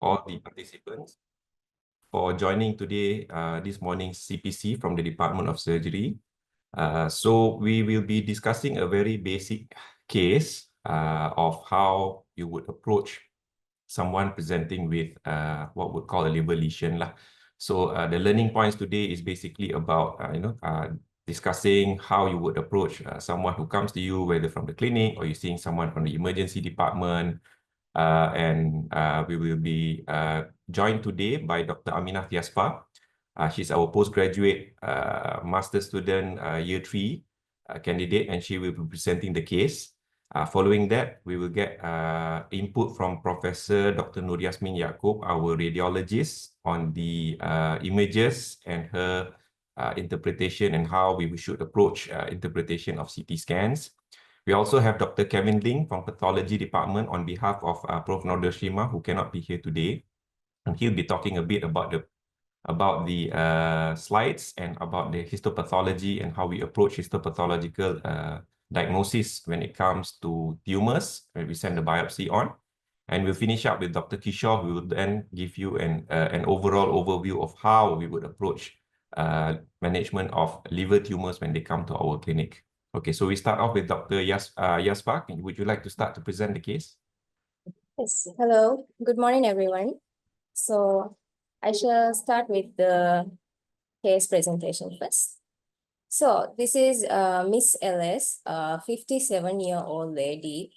all the participants for joining today, this morning's CPC from the Department of Surgery. So we will be discussing a very basic case of how you would approach someone presenting with what we call a liver lesion lah. So the learning points today is basically about discussing how you would approach someone who comes to you, whether from the clinic or you're seeing someone from the emergency department. We will be joined today by Dr. Aminath Yazfa. She's our postgraduate master student year 3 candidate, and she will be presenting the case. Following that, we will get input from Professor Dr. Yazmin Yaacob, our radiologist, on the images and her interpretation and how we should approach interpretation of CT scans. We also have Dr. Kevin Ling from Pathology Department on behalf of Prof. Nordashima, who cannot be here today. And he'll be talking a bit about the slides and about the histopathology and how we approach histopathological diagnosis when it comes to tumors, when we send the biopsy on. And we'll finish up with Dr. Kishore, who will then give you an overall overview of how we would approach management of liver tumors when they come to our clinic. Okay, so we start off with Dr. Yazfa. Would you like to start to present the case? Yes, hello. Good morning, everyone. So I shall start with the case presentation first. So this is Miss LS, a 57-year-old lady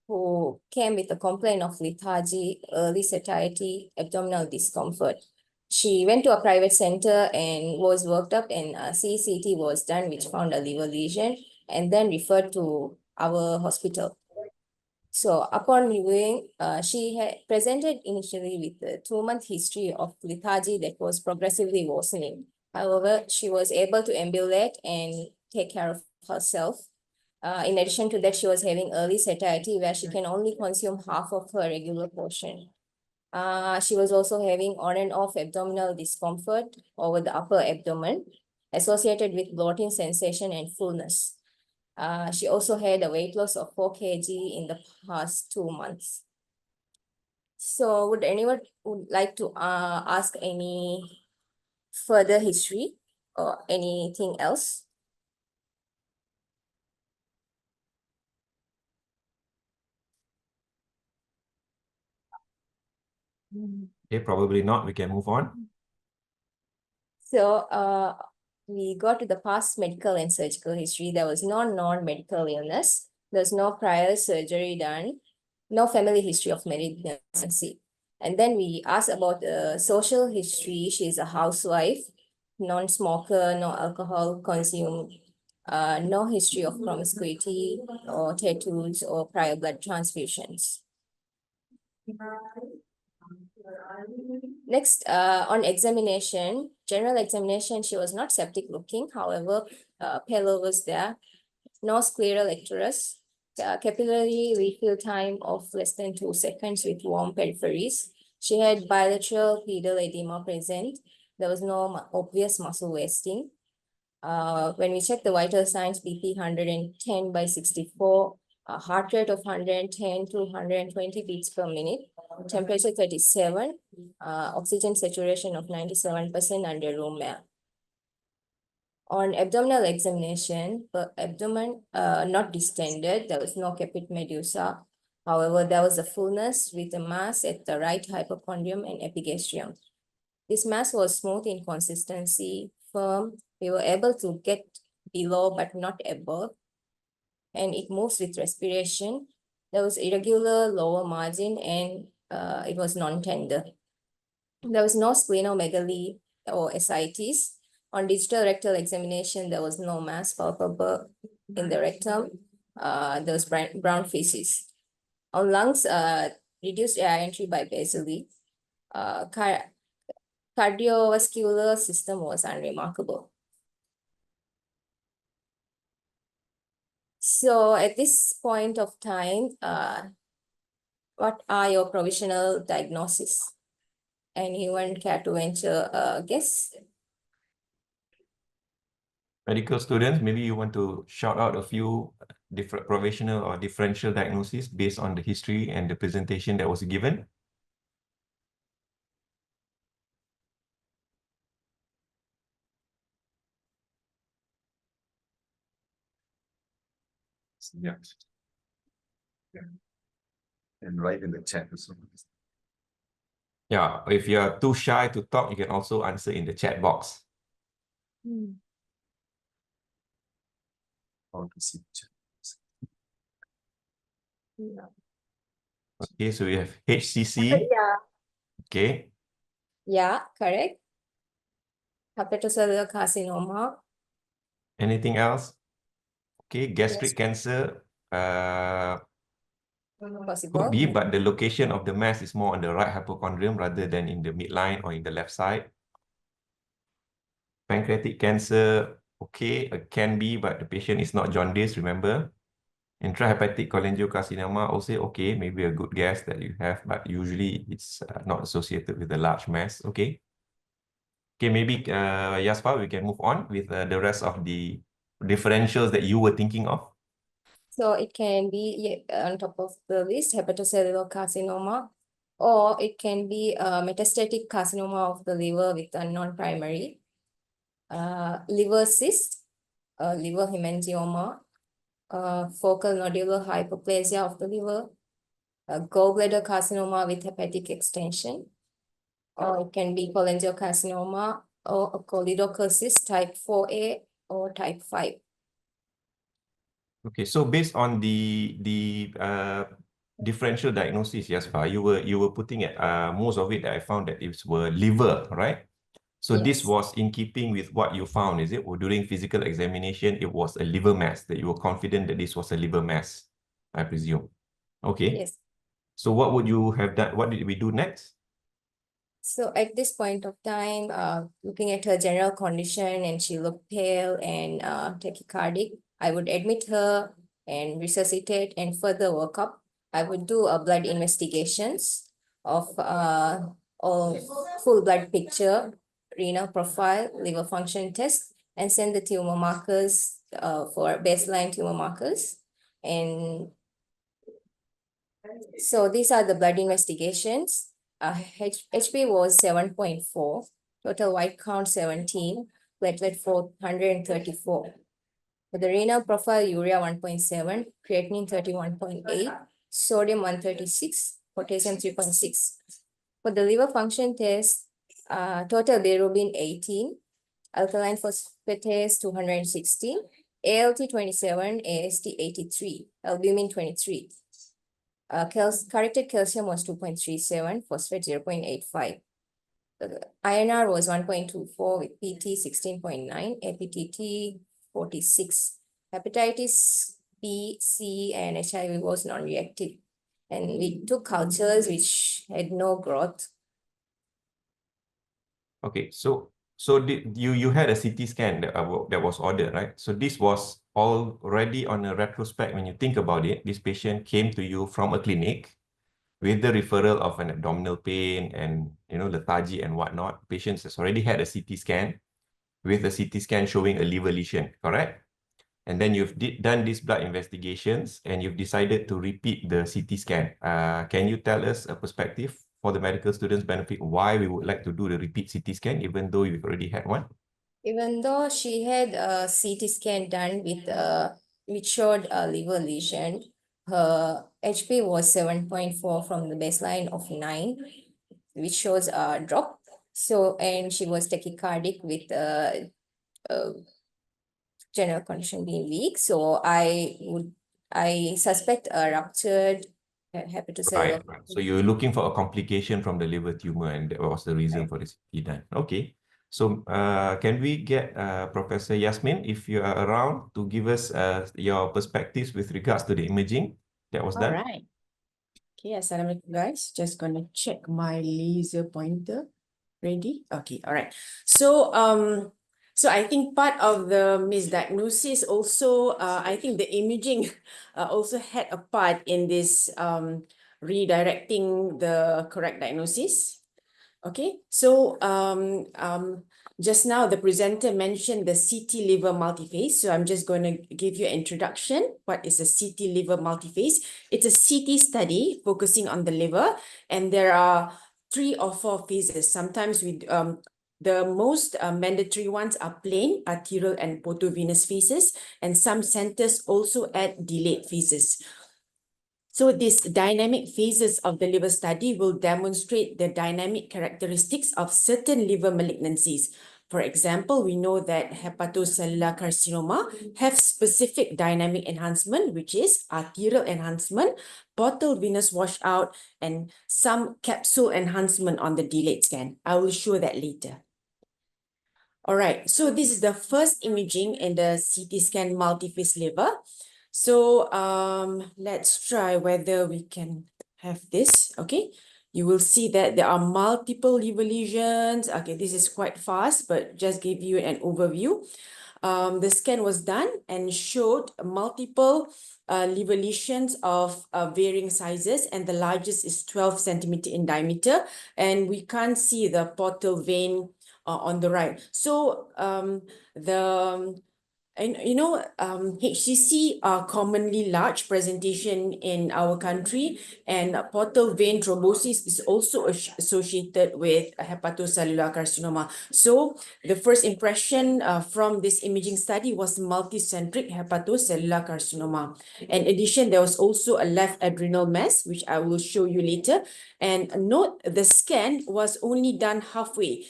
who came with a complaint of lethargy, early satiety, abdominal discomfort. She went to a private center and was worked up, and a CCT was done, which found a liver lesion, and then referred to our hospital. So upon reviewing, she had presented initially with a 2-month history of lethargy that was progressively worsening. However, she was able to ambulate and take care of herself. In addition to that, she was having early satiety where she can only consume half of her regular portion. She was also having on and off abdominal discomfort over the upper abdomen associated with bloating sensation and fullness. She also had a weight loss of 4 kg in the past 2 months. So would anyone like to ask any further history or anything else? Okay, probably not. We can move on. So we got to the past medical and surgical history. There was no non-medical illness. There's no prior surgery done, no family history of malignancy. And then we asked about the social history. She's a housewife, non-smoker, no alcohol consumed, no history of promiscuity or tattoos or prior blood transfusions. Next, on examination, general examination, she was not septic looking. However, pale was there. No scleral icterus. Capillary refill time of less than 2 seconds with warm peripheries. She had bilateral pedal edema present. There was no obvious muscle wasting. When we checked the vital signs, BP 110/64, heart rate of 110 to 120 beats per minute, temperature 37, oxygen saturation of 97% under room air. On abdominal examination, abdomen not distended, there was no caput medusa. However, there was a fullness with a mass at the right hypochondrium and epigastrium. This mass was smooth in consistency, firm. We were able to get below but not above, and it moves with respiration. There was irregular lower margin, and it was non-tender. There was no splenomegaly or ascites. On digital rectal examination, there was no mass palpable in the rectum. There was brown feces. On lungs, reduced air entry by basally. Cardiovascular system was unremarkable. So at this point of time, what are your provisional diagnoses? Anyone care to venture a guess? Medical students, maybe you want to shout out a few different provisional or differential diagnoses based on the history and the presentation that was given. Yeah. Yeah. And write in the chat also. Yeah, if you're too shy to talk, you can also answer in the chat box. How to see the chat. Okay, so we have HCC. Yeah. Okay, Yeah, correct. Hepatocellular carcinoma. anything else? Okay, gastric Yes, cancer. Could possible. be, but the location of the mass is more on the right hypochondrium rather than in the midline or in the left side. Pancreatic cancer, okay, can be, but the patient is not jaundice, remember. Intrahepatic cholangiocarcinoma, also okay, maybe a good guess that you have, but usually it's not associated with a large mass, okay. Okay, maybe Yazfa, we can move on with the rest of the differentials that you were thinking of. So it can be on top of the list, hepatocellular carcinoma, or it can be metastatic carcinoma of the liver with a non-primary, liver cyst, liver hemangioma, focal nodular hyperplasia of the liver, gallbladder carcinoma with hepatic extension, or it can be cholangiocarcinoma or a choledochosis type 4A or type 5. Okay, so based on the differential diagnosis, Yazfa, you were putting it most of it that I found that it were liver, right? So this Yes. was in keeping with what you found, is it? Or during physical examination, it was a liver mass, that you were confident that this was a liver mass, I presume. Okay. Yes. So what would you have done? What did we do next? So at this point of time, looking at her general condition and she looked pale and tachycardic, I would admit her and resuscitate and further workup. I would do a blood investigations of full blood picture, renal profile, liver function test, and send the tumor markers for baseline tumor markers. And so these are the blood investigations. HP was 7.4, total white count 17, platelet 434. For the renal profile, urea 1.7, creatinine 31.8, sodium 136, potassium 3.6. For the liver function test, total bilirubin 18, alkaline phosphatase 216, ALT 27, AST 83, albumin 23. Corrected calcium was 2.37, phosphate 0.85. INR was 1.24 with PT 16.9, APTT 46. Hepatitis B, C, and HIV was non-reactive. And we took cultures which had no growth. Okay, so you had a CT scan that was ordered, right? So this was already on a retrospect. When you think about it, this patient came to you from a clinic with the referral of an abdominal pain and lethargy and whatnot. Patients has already had a CT scan with a CT scan showing a liver lesion, correct? And then you've done these blood investigations and you've decided to repeat the CT scan. Can you tell us a perspective for the medical students' benefit why we would like to do the repeat CT scan even though you've already had one? Even though she had a CT scan done with which showed a liver lesion, her HP was 7.4 from the baseline of 9, which shows a drop. So, and she was tachycardic with general condition being weak. So I suspect a ruptured hepatocellular. Right. So you're looking for a complication from the liver tumor, and that was the reason for this CT done. Okay. So can we get Professor Yazmin, if you are around, to give us your perspectives with regards to the imaging that was done? All right. Okay, assalamualaikum guys. Just gonna check my laser pointer. Ready? Okay, all right. So so I think part of the misdiagnosis also, I think the imaging also had a part in this redirecting the correct diagnosis. Okay, so just now the presenter mentioned the CT liver multiphase. So I'm just going to give you an introduction. What is a CT liver multiphase? It's a CT study focusing on the liver, and there are 3 or 4 phases. Sometimes The most mandatory ones are plain, arterial, and portovenous phases, and some centers also add delayed phases. So these dynamic phases of the liver study will demonstrate the dynamic characteristics of certain liver malignancies. For example, we know that hepatocellular carcinoma have specific dynamic enhancement, which is arterial enhancement, portal venous washout, and some capsule enhancement on the delayed scan. I will show that later. All right, so this is the first imaging in the CT scan multiphase liver. So let's try whether we can have this. Okay, you will see that there are multiple liver lesions. Okay, this is quite fast, but just give you an overview. The scan was done and showed multiple liver lesions of varying sizes, and the largest is 12 centimeter in diameter, and we can't see the portal vein on the right. So HCC are commonly large presentation in our country, and portal vein thrombosis is also associated with hepatocellular carcinoma. So the first impression from this imaging study was multicentric hepatocellular carcinoma. In addition, there was also a left adrenal mass, which I will show you later. And note, the scan was only done halfway.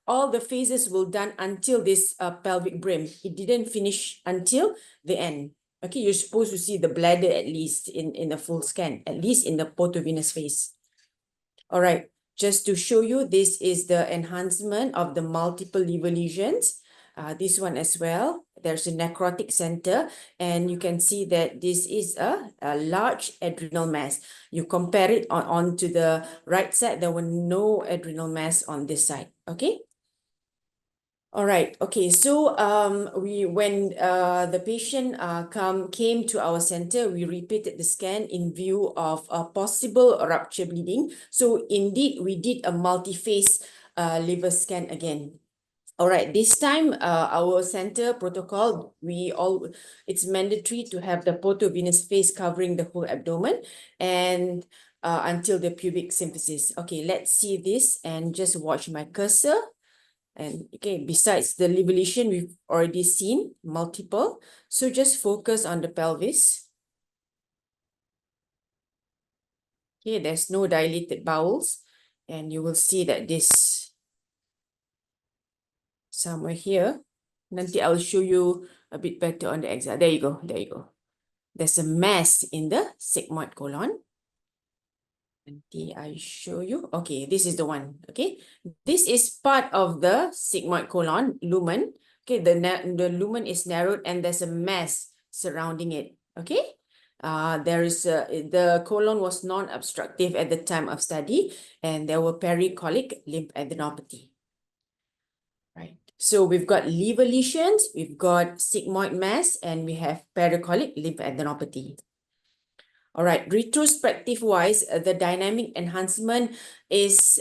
All the phases were done until this pelvic brim. It didn't finish until the end. Okay, you're supposed to see the bladder at least in the full scan, at least in the portovenous phase. All right, just to show you, this is the enhancement of the multiple liver lesions. This one as well. There's a necrotic center, and you can see that this is a large adrenal mass. You compare it on to the right side, there were no adrenal mass on this side. Okay. All right. Okay. So when the patient came to our center, we repeated the scan in view of a possible rupture bleeding. So indeed, we did a multi-phase liver scan again. All right. This time, our center protocol, it's mandatory to have the portovenous phase covering the whole abdomen and until the pubic symphysis. Okay. Let's see this and just watch my cursor. And okay, besides the liver lesion, we've already seen multiple. So just focus on the pelvis. Okay, there's no dilated bowels. And you will see that this somewhere here. Nanti I'll show you a bit better on the exam. There you go. There you go. There's a mass in the sigmoid colon. Nanti I show you. Okay, this is the one. Okay, this is part of the sigmoid colon lumen. Okay, the lumen is narrowed and there's a mass surrounding it. Okay, the colon was non-obstructive at the time of study, and there were pericolic lymphadenopathy. Right. So we've got liver lesions, we've got sigmoid mass, and we have pericolic lymphadenopathy. All right, retrospective-wise, the dynamic enhancement is,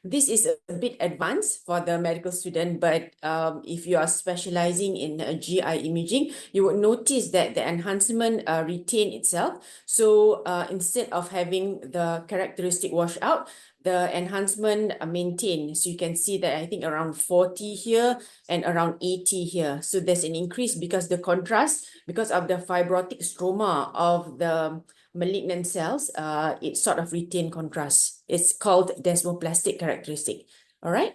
this is a bit advanced for the medical student, but if you are specializing in GI imaging, you would notice that the enhancement retain itself. So instead of having the characteristic washout, the enhancement maintained. So you can see that I think around 40 here and around 80 here. So there's an increase because the contrast, because of the fibrotic stroma of the malignant cells, it sort of retain contrast. It's called desmoplastic characteristic. All right.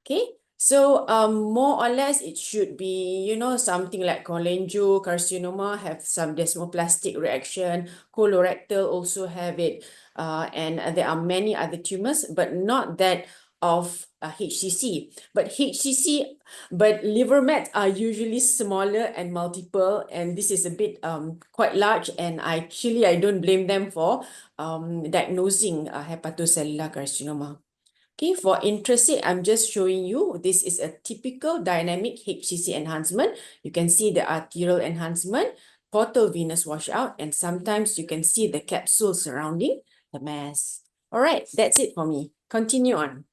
Okay. So more or less it should be, you know, something like cholangiocarcinoma have some desmoplastic reaction. Colorectal also have it. And there are many other tumors, but not that of HCC. But liver mets are usually smaller and multiple, and this is a bit quite large, and I don't blame them for diagnosing hepatocellular carcinoma. Okay, for interest sake, I'm just showing you, this is a typical dynamic HCC enhancement. You can see the arterial enhancement, portal venous washout, and sometimes you can see the capsule surrounding the mass. All right, that's it for me. Continue on.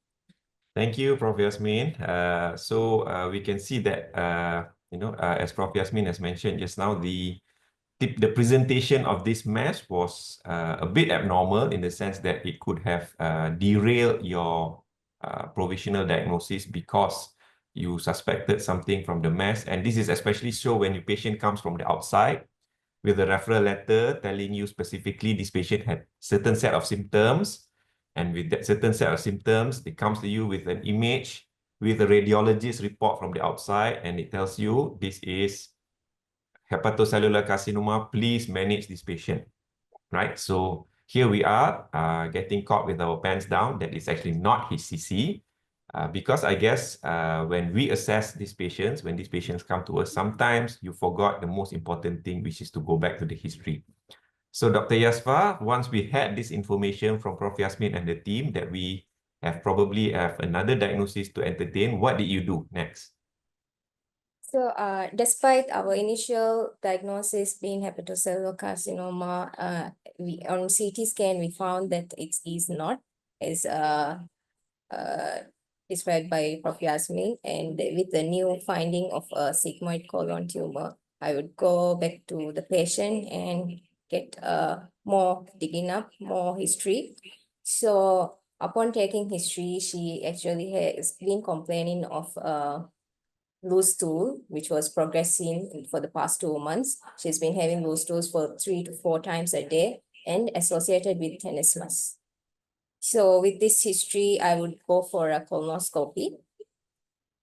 Thank you, Prof. Yazmin. So we can see that, as Prof. Yazmin has mentioned just now, the presentation of this mass was a bit abnormal in the sense that it could have derailed your provisional diagnosis because you suspected something from the mass. And this is especially so when your patient comes from the outside with a referral letter telling you specifically this patient had certain set of symptoms. And with that certain set of symptoms, it comes to you with an image, with a radiologist report from the outside, and it tells you this is hepatocellular carcinoma, please manage this patient, right? So here we are getting caught with our pants down. That is actually not HCC. Because I guess when we assess these patients, when these patients come to us, sometimes you forgot the most important thing, which is to go back to the history. So Dr. Yazfa, once we had this information from Prof. Yazmin and the team that we probably have another diagnosis to entertain, what did you do next? So, despite our initial diagnosis being hepatocellular carcinoma, we on CT scan we found that it is not, as described by Prof. Yazmin, and with the new finding of a sigmoid colon tumor, I would go back to the patient and get more digging up, more history. So upon taking history, she actually has been complaining of loose stool, which was progressing for the past 2 months. She's been having loose stools for 3 to 4 times a day and associated with tenesmus. So with this history, I would go for a colonoscopy.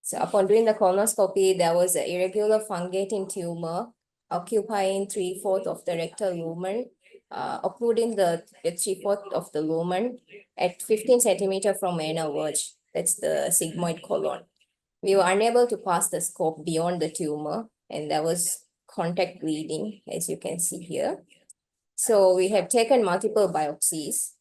So upon doing the colonoscopy, there was an irregular fungating tumor occupying 3/4 of the rectal lumen, occluding the 3/4 of the lumen at 15 centimeter from anal verge. That's the sigmoid colon. We were unable to pass the scope beyond the tumor, and there was contact bleeding, as you can see here. So we have taken multiple biopsies.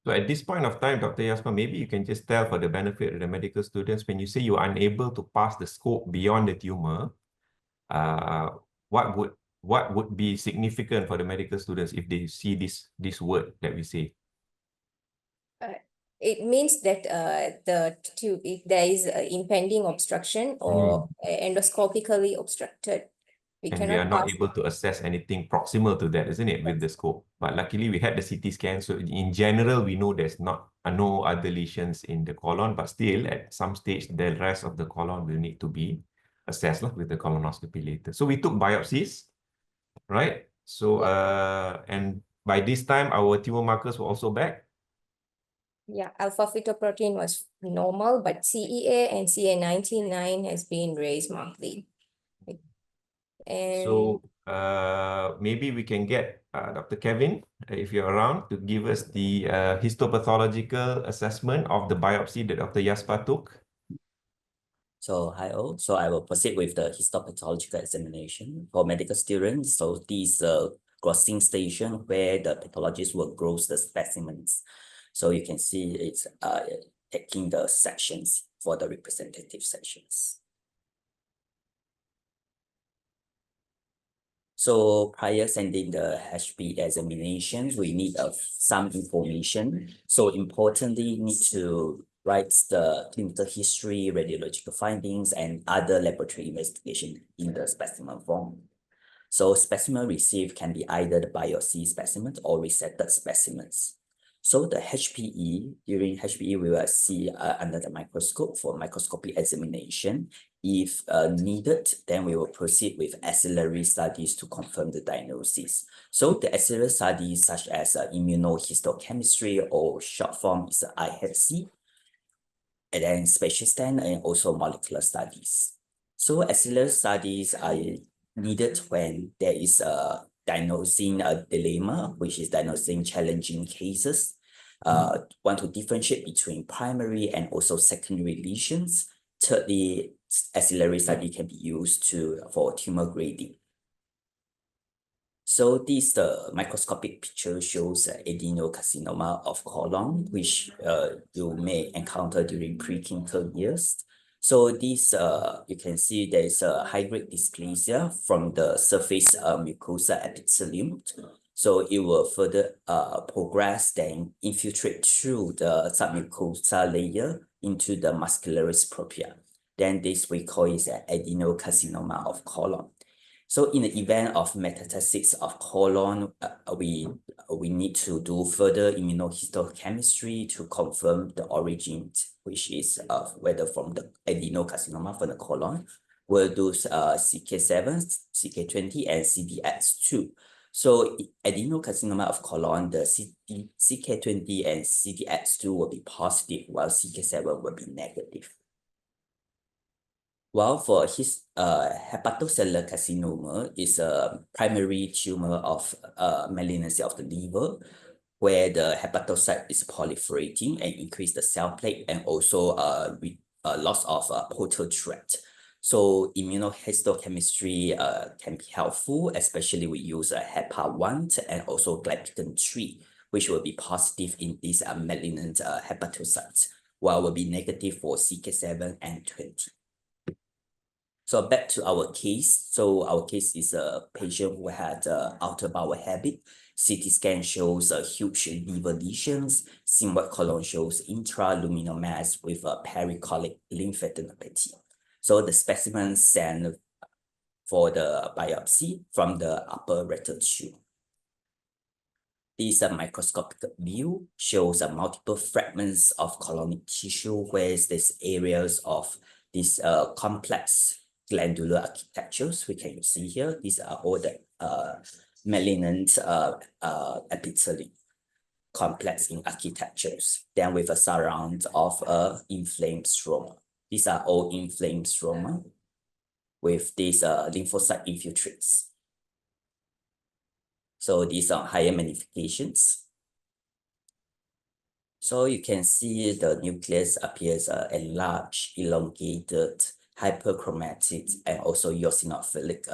So at this point of time, Dr. Yazfa, maybe you can just tell for the benefit of the medical students, when you say you're unable to pass the scope beyond the tumor, what would be significant for the medical students if they see this word that we say? It means that if there is impending obstruction or endoscopically obstructed, we And we cannot are not pass. able to assess anything proximal to that, isn't it, with the scope? But luckily we had the CT scan, so in general we know there's no other lesions in the colon, but still at some stage the rest of the colon will need to be assessed with the colonoscopy later. So we took biopsies, right? So and by this time our tumor markers were also back. Yeah, alpha fetoprotein was normal, but CEA and CA19-9 has been raised markedly. And So maybe we can get Dr. Kevin, if you're around, to give us the histopathological assessment of the biopsy that Dr. Yazfa took. So hi all. So I will proceed with the histopathological examination for medical students. So this grossing station where the pathologist will gross the specimens. So you can see it's taking the sections for the representative sections. So prior sending the HP examinations, we need some information. So importantly, need to write the clinical history, radiological findings, and other laboratory investigation in the specimen form. So specimen received can be either the biopsy specimen or resected specimens. So the HPE, during HPE, we will see under the microscope for microscopic examination. If needed, then we will proceed with ancillary studies to confirm the diagnosis. So the ancillary studies such as immunohistochemistry, or short form is IHC, and then spatial scan, and also molecular studies. So ancillary studies are needed when there is diagnosing a dilemma, which is diagnosing challenging cases. Want to differentiate between primary and also secondary lesions. Thirdly, ancillary study can be used for tumor grading. So this the microscopic picture shows adenocarcinoma of colon, which you may encounter during preclinical years. So this you can see there is a high-grade dysplasia from the surface mucosa epithelium. So it will further progress, then infiltrate through the submucosa layer into the muscularis propria. Then this we call is an adenocarcinoma of colon. So in the event of metastasis of colon, we need to do further immunohistochemistry to confirm the origin, which is whether from the adenocarcinoma from the colon. We'll do CK7, CK20, and CDX2. So adenocarcinoma of colon, the CK20 and CDX2 will be positive, while CK7 will be negative. While for his hepatocellular carcinoma is a primary tumor of malignancy of the liver, where the hepatocyte is proliferating and increase the cell plate and also loss of portal threat. So immunohistochemistry can be helpful, especially we use HEPA1 and also glypican-3, which will be positive in these malignant hepatocytes, while will be negative for CK7 and 20. So back to our case. So our case is a patient who had outer bowel habit. CT scan shows huge liver lesions. Sigmoid colon shows intraluminal mass with a pericolic lymphadenopathy. So the specimen sent for the biopsy from the upper rectal tube. This microscopic view shows multiple fragments of colonic tissue, where there's areas of this complex glandular architectures. We can see here, these are all the malignant epithelium complex in architectures, then with a surround of inflamed stroma. These are all inflamed stroma with these lymphocyte infiltrates. So these are higher magnifications. So you can see the nucleus appears enlarged, elongated, hyperchromatic, and also eosinophilic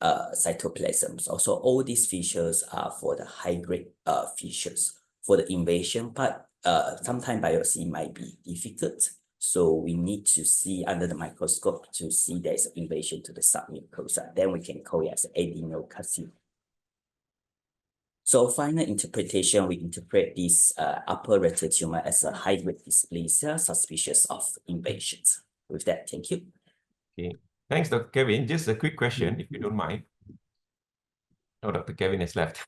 cytoplasms. Also, all these features are for the high-grade features. For the invasion part, sometimes biopsy might be difficult. So we need to see under the microscope to see there's invasion to the submucosa. Then we can call it as adenocarcinoma. So final interpretation, we interpret this upper rectal tumor as a high-grade dysplasia suspicious of invasions. With that, thank you. Okay, thanks, Dr. Kevin. Just a quick question, if you don't mind. Oh, Dr. Kevin has left.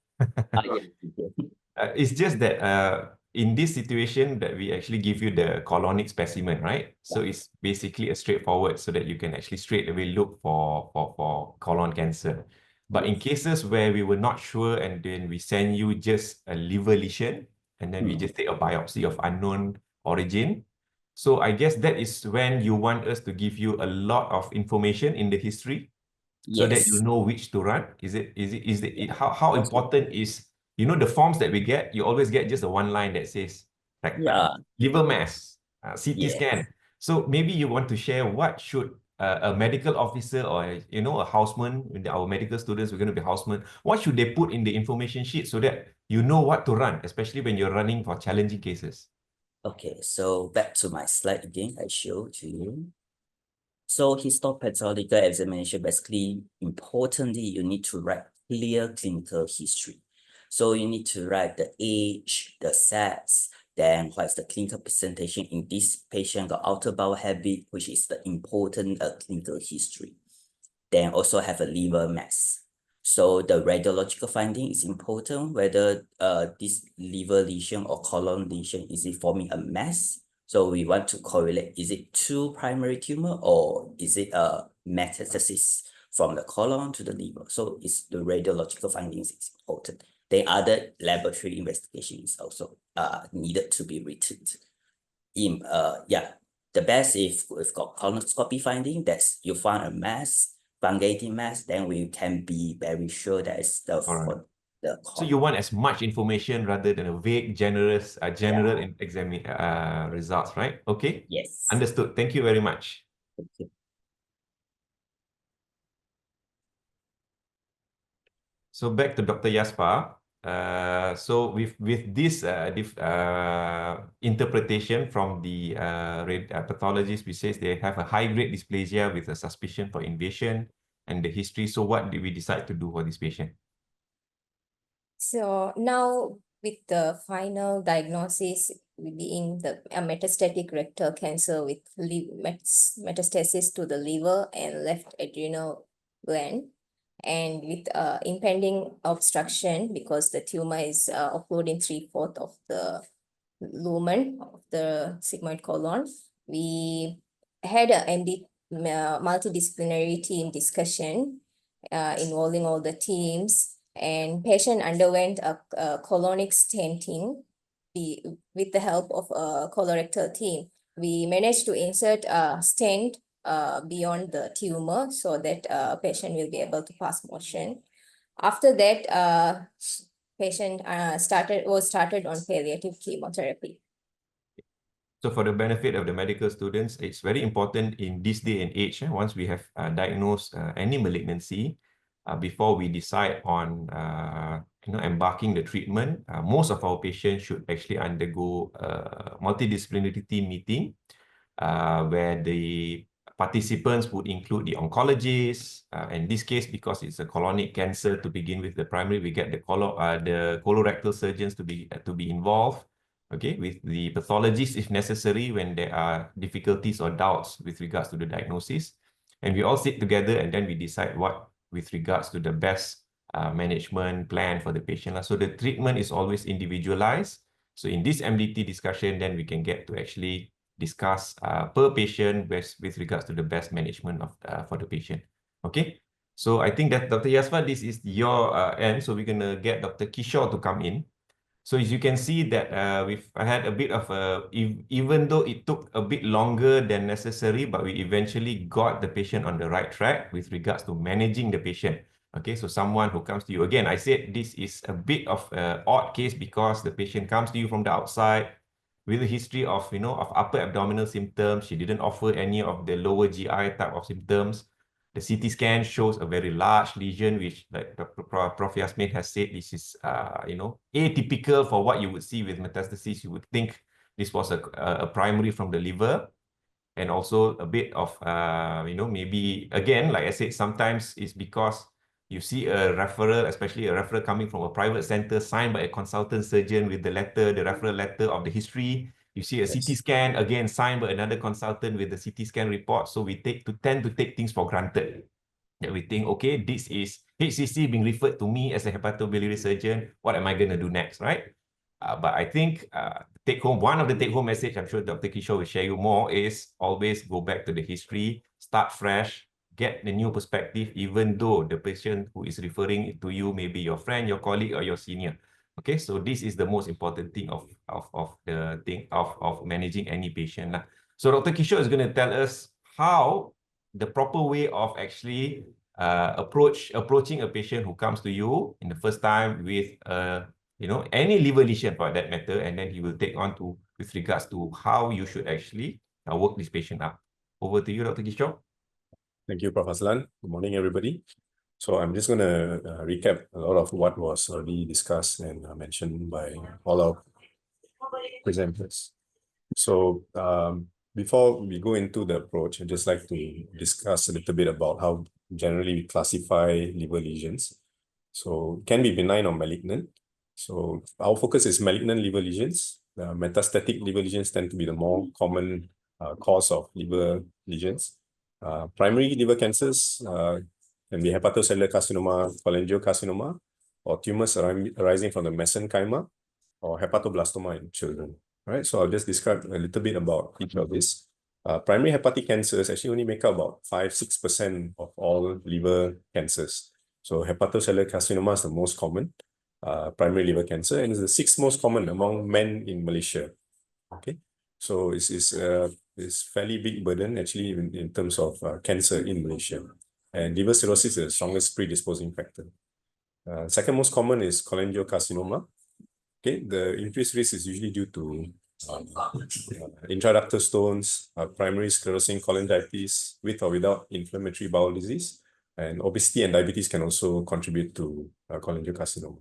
It's just that in this situation that we actually give you the colonic specimen, right? So it's basically a straightforward so that you can actually straight away look for colon cancer. But in cases where we were not sure and then we send you just a liver lesion and then we just take a biopsy of unknown origin. So I guess that is when you want us to give you a lot of information in the history so that you know which to run. How important is, you know, the forms that we get, you always get just a one line that says like liver mass, CT scan. So maybe you want to share what should a medical officer or, you know, a houseman, our medical students, we're going to be housemen, what should they put in the information sheet so that you know what to run, especially when you're running for challenging cases? Okay, so back to my slide again, I showed to you. So histopathological examination, basically, importantly, you need to write clear clinical history. So you need to write the age, the sex, then what's the clinical presentation in this patient, the outer bowel habit, which is the important clinical history. Then also have a liver mass. So the radiological finding is important, whether this liver lesion or colon lesion, is it forming a mass? So we want to correlate, is it two primary tumor or is it a metastasis from the colon to the liver? So it's the radiological findings is important. Then other laboratory investigation is also needed to be written. The best if we've got colonoscopy finding, that's you find a mass, fungating mass, then we can be very sure that it's the colon. So you want as much information rather than a vague, general exam results, right? Okay. Yes. Understood. Thank you very much. Thank you. So back to Dr. Yazfa. So with this interpretation from the pathologist, which says they have a high-grade dysplasia with a suspicion for invasion and the history. So what did we decide to do for this patient? So now with the final diagnosis being the metastatic rectal cancer with metastasis to the liver and left adrenal gland, and with impending obstruction because the tumor is occluding 3/4 of the lumen of the sigmoid colon. We had a multidisciplinary team discussion involving all the teams, and patient underwent a colonic stenting with the help of a colorectal team. We managed to insert a stent beyond the tumor so that patient will be able to pass motion. After that, patient was started on palliative chemotherapy. So for the benefit of the medical students, it's very important in this day and age, once we have diagnosed any malignancy, before we decide on embarking the treatment, most of our patients should actually undergo a multidisciplinary team meeting where the participants would include the oncologists. In this case, because it's a colonic cancer to begin with, the primary, we get the colorectal surgeons to be involved. Okay, with the pathologists if necessary when there are difficulties or doubts with regards to the diagnosis. And we all sit together and then we decide what with regards to the best management plan for the patient. So the treatment is always individualized. So in this MDT discussion, then we can get to actually discuss per patient with regards to the best management of for the patient. Okay, so I think that Dr. Yazfa, this is your end. So we're going to get Dr. Kishore to come in. So as you can see that we've had a bit of even though it took a bit longer than necessary, but we eventually got the patient on the right track with regards to managing the patient. Okay, so someone who comes to you, again, I said this is a bit of an odd case because the patient comes to you from the outside with a history of, of upper abdominal symptoms. She didn't offer any of the lower GI type of symptoms. The CT scan shows a very large lesion, which, like Prof. Yazmin has said, this is, atypical for what you would see with metastasis. You would think this was a primary from the liver, and also a bit of, maybe, again, like I said, sometimes it's because you see a referral, especially a referral coming from a private center signed by a consultant surgeon with the referral letter of the history. You see a CT scan, again, signed by another consultant with the CT scan report. So we tend to take things for granted. That we think, okay, this is HCC being referred to me as a hepatobiliary surgeon. What am I going to do next, right? But I think one of the take-home message, I'm sure Dr. Kishore will share you more, is always go back to the history, start fresh, get the new perspective, even though the patient who is referring to you may be your friend, your colleague, or your senior. Okay, so this is the most important thing of managing any patient. So Dr. Kishore is going to tell us how the proper way of actually approaching a patient who comes to you in the first time with any liver lesion for that matter, and then he will take on to with regards to how you should actually work this patient up. Over to you, Dr. Kishore. Thank you, Prof. Azlan. Good morning, everybody. So I'm just going to recap a lot of what was already discussed and mentioned by all our presenters. So before we go into the approach, I'd just like to discuss a little bit about how generally we classify liver lesions. So it can be benign or malignant. So our focus is malignant liver lesions. Metastatic liver lesions tend to be the more common cause of liver lesions. Primary liver cancers can be hepatocellular carcinoma, cholangiocarcinoma, or tumors arising from the mesenchyma, or hepatoblastoma in children. All right, so I'll just describe a little bit about each of these. Primary hepatic cancers actually only make up about 5-6% of all liver cancers. So hepatocellular carcinoma is the most common primary liver cancer, and is the 6th most common among men in Malaysia. Okay, so it's fairly big burden actually in terms of cancer in Malaysia. And liver cirrhosis is the strongest predisposing factor. Second most common is cholangiocarcinoma. Okay, the increased risk is usually due to intraductal stones, primary sclerosing cholangitis with or without inflammatory bowel disease, and obesity and diabetes can also contribute to cholangiocarcinoma.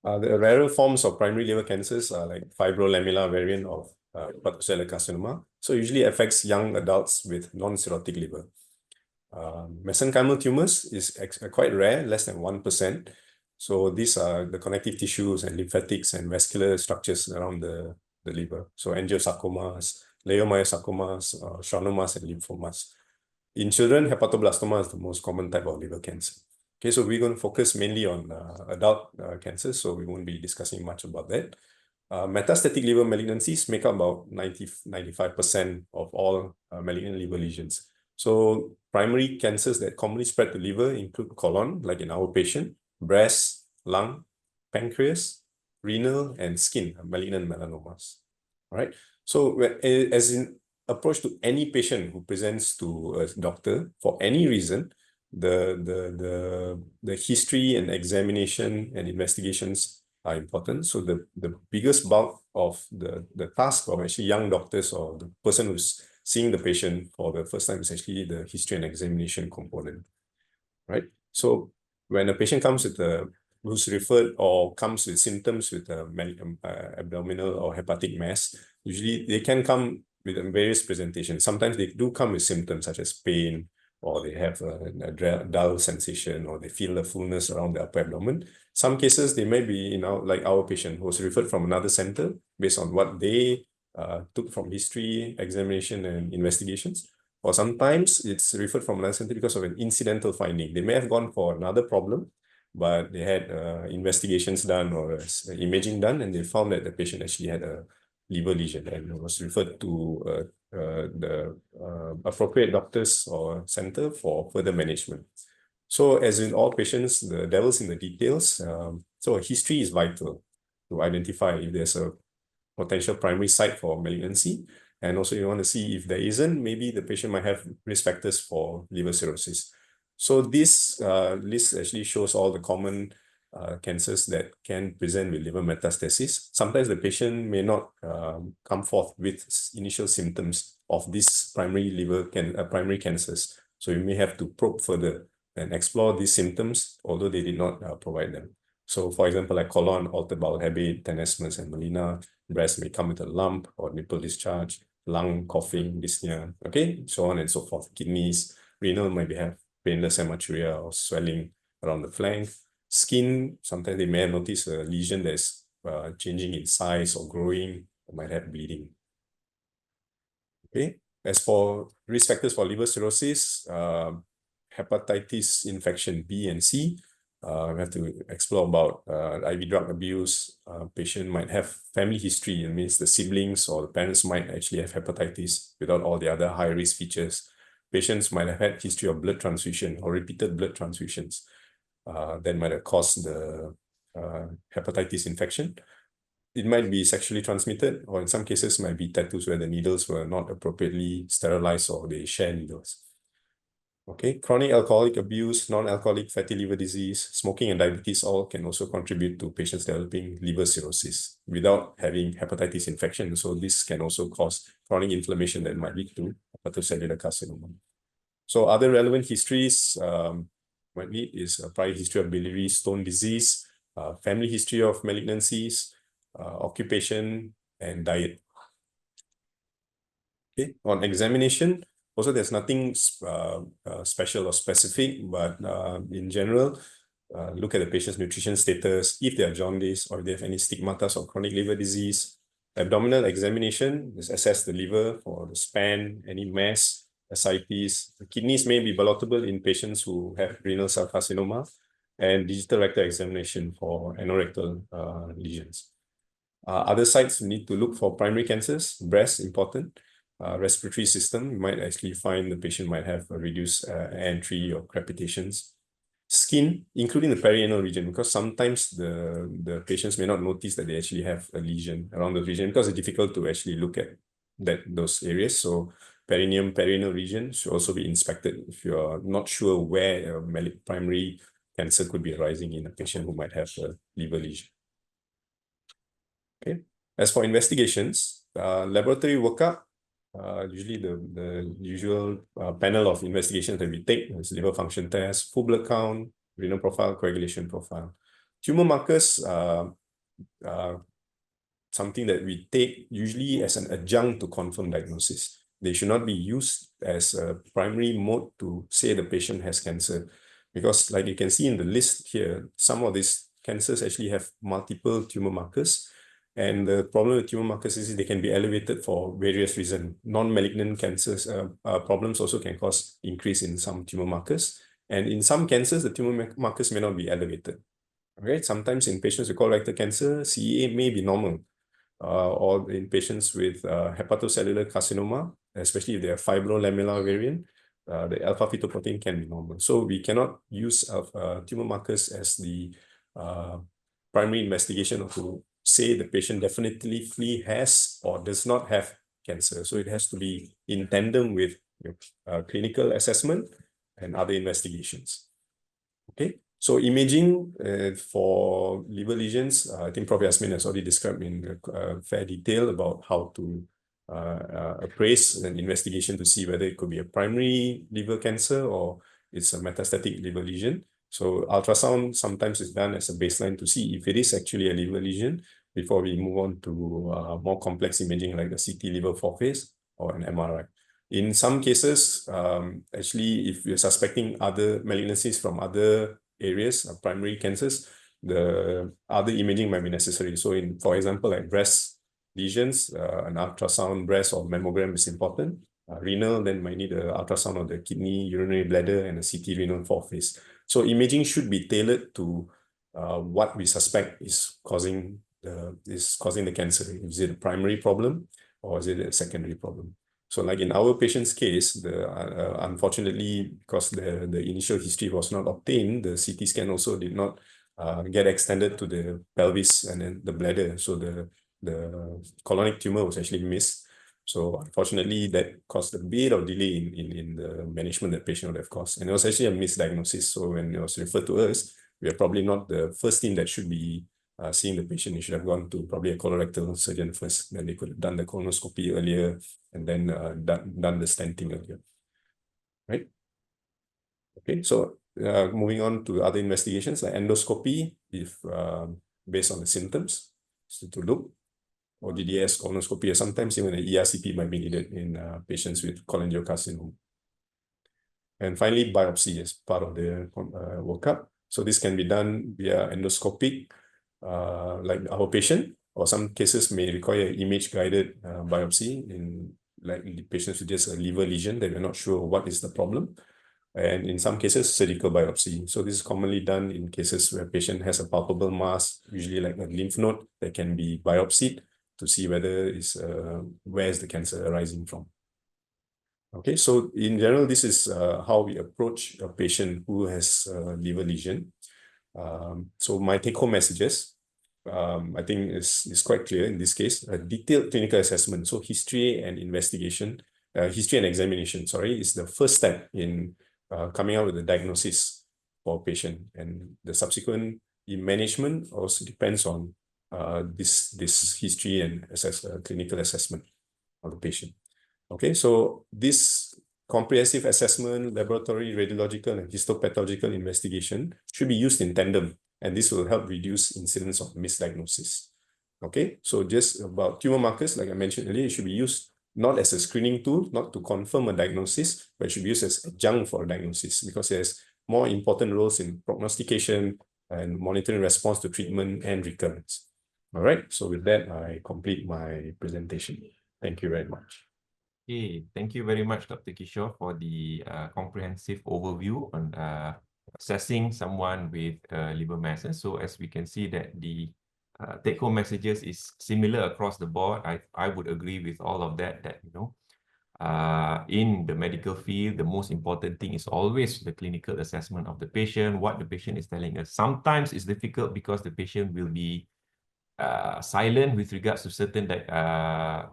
The rarer forms of primary liver cancers are like fibrolamellar variant of hepatocellular carcinoma. So usually affects young adults with non-cirrhotic liver. Mesenchymal tumors is quite rare, less than 1%. So these are the connective tissues and lymphatics and vascular structures around the liver. So angiosarcomas, leiomyosarcomas, schwannomas, and lymphomas. In children, hepatoblastoma is the most common type of liver cancer. Okay, so we're going to focus mainly on adult cancers, so we won't be discussing much about that. Metastatic liver malignancies make up about 95% of all malignant liver lesions. So primary cancers that commonly spread to liver include colon, like in our patient, breast, lung, pancreas, renal, and skin, malignant melanomas. All right. So as in approach to any patient who presents to a doctor for any reason, the history and examination and investigations are important. So the biggest bulk of the task of actually young doctors or the person who's seeing the patient for the first time is actually the history and examination component, right? So when a patient comes with who's referred or comes with symptoms with abdominal or hepatic mass, usually they can come with various presentations. Sometimes they do come with symptoms such as pain, or they have a dull sensation, or they feel the fullness around the upper abdomen. Some cases, they may be, like our patient who was referred from another center based on what they took from history, examination, and investigations. Or sometimes it's referred from another center because of an incidental finding. They may have gone for another problem, but they had investigations done or imaging done, and they found that the patient actually had a liver lesion and was referred to the appropriate doctors or center for further management. So as in all patients, the devil's in the details. So history is vital to identify if there's a potential primary site for malignancy. And also you want to see if there isn't, maybe the patient might have risk factors for liver cirrhosis. So this list actually shows all the common cancers that can present with liver metastasis. Sometimes the patient may not come forth with initial symptoms of these primary cancers. So you may have to probe further and explore these symptoms, although they did not provide them. So for example, like colon, altered bowel habit, tenesmus, and melena. Breast may come with a lump or nipple discharge, lung, coughing, dyspnea, okay, so on and so forth. Kidneys, renal might have painless hematuria or swelling around the flank. Skin, sometimes they may have noticed a lesion that's changing in size or growing, or might have bleeding. Okay, as for risk factors for liver cirrhosis, hepatitis infection B and C, we have to explore about IV drug abuse. Patient might have family history. It means the siblings or the parents might actually have hepatitis without all the other high-risk features. Patients might have had history of blood transfusion or repeated blood transfusions. That might have caused the hepatitis infection. It might be sexually transmitted, or in some cases might be tattoos where the needles were not appropriately sterilized or they share needles. Okay, chronic alcoholic abuse, non-alcoholic fatty liver disease, smoking and diabetes all can also contribute to patients developing liver cirrhosis without having hepatitis infection. So this can also cause chronic inflammation that might lead to hepatocellular carcinoma. So other relevant histories might need is a prior history of biliary stone disease, family history of malignancies, occupation, and diet. Okay, on examination, also there's nothing special or specific, but in general, look at the patient's nutrition status, if they are jaundice or if they have any stigmatas or chronic liver disease. Abdominal examination is assess the liver for the span, any mass, ascites. The kidneys may be ballotable in patients who have renal cell carcinoma, and digital rectal examination for anorectal lesions. Other sites need to look for primary cancers, breast important, respiratory system. You might actually find the patient might have a reduced entry or crepitations. Skin, including the perianal region, because sometimes the patients may not notice that they actually have a lesion around the region because it's difficult to actually look at those areas. So perineum, perianal region should also be inspected if you're not sure where a primary cancer could be arising in a patient who might have a liver lesion. Okay. As for investigations, laboratory workup, usually the usual panel of investigations that we take is liver function test, full blood count, renal profile, coagulation profile. Tumor markers are something that we take usually as an adjunct to confirm diagnosis. They should not be used as a primary mode to say the patient has cancer, because like you can see in the list here, some of these cancers actually have multiple tumor markers. And the problem with tumor markers is they can be elevated for various reasons. Non-malignant cancers problems also can cause increase in some tumor markers. And in some cancers, the tumor markers may not be elevated. Okay, sometimes in patients with colorectal cancer, CEA may be normal. Or in patients with hepatocellular carcinoma, especially if they have fibrolamellar variant, the alpha-fetoprotein can be normal. So we cannot use tumor markers as the primary investigation or to say the patient definitely has or does not have cancer. So it has to be in tandem with clinical assessment and other investigations. Okay, so imaging for liver lesions, I think Prof. Yazmin has already described in fair detail about how to appraise an investigation to see whether it could be a primary liver cancer or it's a metastatic liver lesion. So ultrasound sometimes is done as a baseline to see if it is actually a liver lesion before we move on to more complex imaging like the CT liver foreface or an MRI. In some cases, actually, if you're suspecting other malignancies from other areas, primary cancers, the other imaging might be necessary. So for example, like breast lesions, an ultrasound breast or mammogram is important. Renal, then might need an ultrasound of the kidney, urinary bladder, and a CT renal foreface. So imaging should be tailored to what we suspect is causing the cancer. Is it a primary problem or is it a secondary problem? So like in our patient's case, unfortunately, because the initial history was not obtained, the CT scan also did not get extended to the pelvis and then the bladder. So the colonic tumor was actually missed. So unfortunately, that caused a bit of delay in the management that patient would have caused. And it was actually a misdiagnosis. So when it was referred to us, we are probably not the first team that should be seeing the patient. You should have gone to probably a colorectal surgeon first. Then they could have done the colonoscopy earlier and then done the stenting earlier. Right? Okay, so moving on to other investigations like endoscopy, if based on the symptoms, so to look, or DDS, colonoscopy, or sometimes even an ERCP might be needed in patients with cholangiocarcinoma. And finally, biopsy is part of the workup. So this can be done via endoscopic, like our patient, or some cases may require image-guided biopsy in like patients with just a liver lesion that we're not sure what is the problem. And in some cases, surgical biopsy. So this is commonly done in cases where patient has a palpable mass, usually like a lymph node that can be biopsied to see whether it's where is the cancer arising from. Okay, so in general, this is how we approach a patient who has a liver lesion. So my take-home messages, I think is quite clear in this case. A detailed clinical assessment, so history and investigation, history and examination, sorry, is the first step in coming out with a diagnosis for a patient, and the subsequent management also depends on this history and clinical assessment of the patient. Okay, so this comprehensive assessment, laboratory, radiological, and histopathological investigation should be used in tandem, and this will help reduce incidence of misdiagnosis. Okay, so just about tumor markers, like I mentioned earlier, it should be used not as a screening tool, not to confirm a diagnosis, but it should be used as adjunct for a diagnosis because it has more important roles in prognostication and monitoring response to treatment and recurrence. All right, so with that, I complete my presentation. Thank you very much. Okay, thank you very much, Dr. Kishore, for the comprehensive overview on assessing someone with liver masses. So as we can see that the take-home messages is similar across the board. I would agree with all of that, you know, in the medical field, the most important thing is always the clinical assessment of the patient, what the patient is telling us. Sometimes it's difficult because the patient will be silent with regards to certain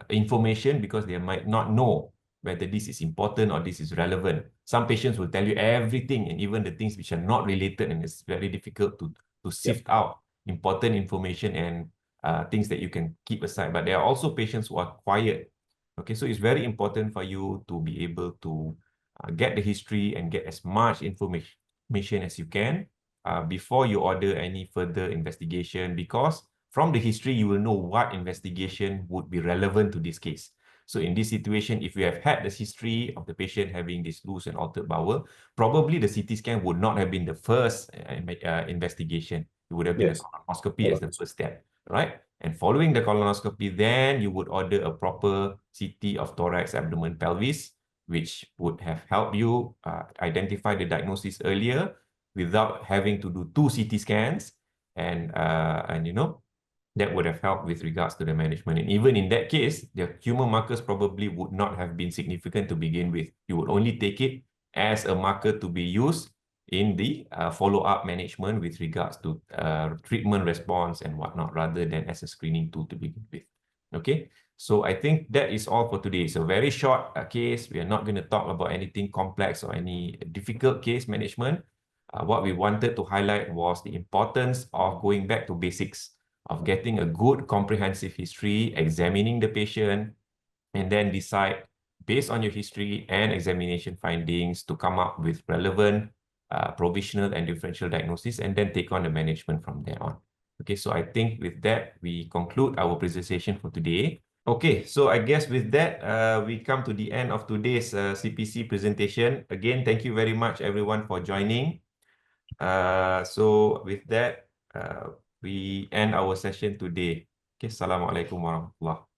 information because they might not know whether this is important or this is relevant. Some patients will tell you everything and even the things which are not related, and it's very difficult to sift out important information and things that you can keep aside. But there are also patients who are quiet. Okay, so it's very important for you to be able to get the history and get as much information as you can before you order any further investigation, because from the history, you will know what investigation would be relevant to this case. So in this situation, if we have had the history of the patient having this loose and altered bowel, probably the CT scan would not have been the first investigation. It would have been a colonoscopy as the first step. right? And following the colonoscopy, then you would order a proper CT of thorax, abdomen, pelvis, which would have helped you identify the diagnosis earlier without having to do 2 CT scans, and you know, that would have helped with regards to the management. And even in that case, the tumor markers probably would not have been significant to begin with. You would only take it as a marker to be used in the follow-up management with regards to treatment response and whatnot, rather than as a screening tool to begin with. Okay, so I think that is all for today. It's a very short case. We are not going to talk about anything complex or any difficult case management. What we wanted to highlight was the importance of going back to basics, of getting a good comprehensive history, examining the patient, and then decide based on your history and examination findings to come up with relevant provisional and differential diagnosis, and then take on the management from there on. Okay, so I think with that, we conclude our presentation for today. Okay, so I guess with that, we come to the end of today's CPC presentation. Again, thank you very much, everyone, for joining. So with that, we end our session today. Okay, Assalamualaikum warahmatullahi wabarakatuh.